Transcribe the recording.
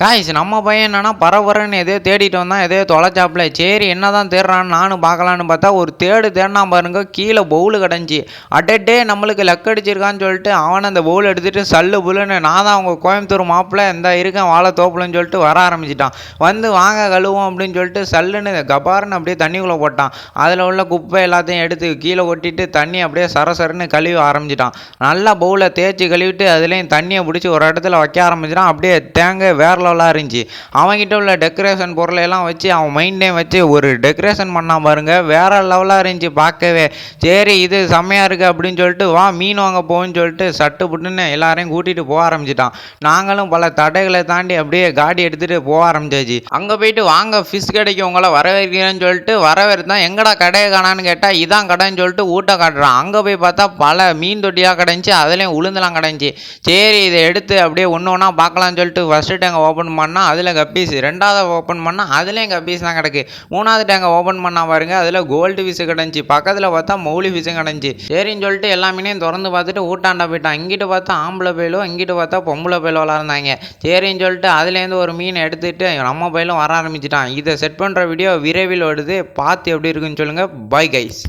Guys நம்ம பையன் என்னன்னா பரபரன்னு எதையோ தேடிட்டு வந்தான், எதையோ தொலைச்சாப்புல. சரி என்னதான் தேடுறான்னு நானும் பார்க்கலான்னு பார்த்தா ஒரு தேடினா பாருங்க, கீழே பவுல் கிடஞ்சி. அடடே நம்மளுக்கு லக் அடிச்சிருக்கான்னு சொல்லிட்டு அவனை அந்த பவுல் எடுத்துகிட்டு சல்லு புல்லுன்னு நான் தான் அவங்க கோயம்புத்தூர் மாப்பிள்ளை இந்த இருக்கேன் வாழை தோப்புலன்னு சொல்லிட்டு வர ஆரம்பிச்சிட்டான். வந்து வாங்க கழுவோம் அப்படின்னு சொல்லிட்டு சல்லுன்னு கபாருன்னு அப்படியே தண்ணிக்குள்ளே போட்டான். அதில் உள்ள குப்பை எல்லாத்தையும் எடுத்து கீழே கொட்டிட்டு தண்ணி அப்படியே சரசரன்னு கழுவி ஆரம்பிச்சிட்டான். நல்லா பவுலை தேய்ச்சி கழுவிட்டு அதுலேயும் தண்ணியை பிடிச்சி ஒரு இடத்துல வைக்க ஆரம்பிச்சிட்டான். அப்படியே தேங்காய் வேற லெவலாக இருந்துச்சு. அவன்கிட்ட உள்ள டெக்கரேஷன் பொருளையெல்லாம் வச்சு அவன் மைண்டையும் வச்சு ஒரு டெக்கரேஷன் பண்ணான் பாருங்க, வேற லெவலாக இருந்துச்சு பார்க்கவே. சரி இது செம்மையாக இருக்குது அப்படின்னு சொல்லிட்டு வா மீன் வாங்க போகுன்னு சொல்லிட்டு சட்டு புட்டுன்னு எல்லாரையும் கூட்டிகிட்டு போக ஆரம்பிச்சிட்டான். நாங்களும் பல தடைகளை தாண்டி அப்படியே காடி எடுத்துகிட்டு போக ஆரம்பிச்சாச்சு. அங்கே போயிட்டு வாங்க ஃபிஷ் கடைக்கு உங்களை வரவேற்கிறேன்னு சொல்லிட்டு வரவேற்தான். எங்கடா கடையை காணான்னு கேட்டால் இதான் கடைன்னு சொல்லிட்டு ஊட்ட காட்டுறான். அங்கே போய் பார்த்தா பல மீன் தொட்டியாக கிடந்துச்சு, அதுலேயும் உளுந்தெல்லாம் கிடந்துச்சு. சரி இதை எடுத்து அப்படியே ஒன்று ஒன்றா பார்க்கலான்னு சொல்லிட்டு ஃபஸ்ட்டு டேங்கை ஓப்பன் பண்ணால் அதில் கப்பீஸ், ரெண்டாவது ஓப்பன் பண்ணால் அதுலேயும் கப்பீஸ் தான் கிடக்கு. மூணாவது டேங்கை ஓப்பன் பண்ணால் பாருங்க அதில் கோல்டு ஃபிஷ் கிடந்துச்சு, பக்கத்தில் பார்த்தா மௌலி ஃபிஷ்ஷும் கிடந்துச்சு. சரின்னு சொல்லிட்டு எல்லா மீனையும் திறந்து பார்த்துட்டு ஊட்டாண்டா போயிட்டான். இங்கிட்டு பார்த்தா ஆம்பளை பயிலும் இங்கிட்டு பார்த்தா பொம்பளை பயிலும் விளாட்ந்தாங்க. சரின்னு சொல்லிட்டு அதுலேருந்து ஒரு மீன் எடுத்துகிட்டு நம்ம பயிலும் வர ஆரம்பிச்சிட்டான். இதை செட் பண்ணுற வீடியோ விரைவில் வருது, பார்த்து எப்படி இருக்குன்னு சொல்லுங்கள். Bye guys.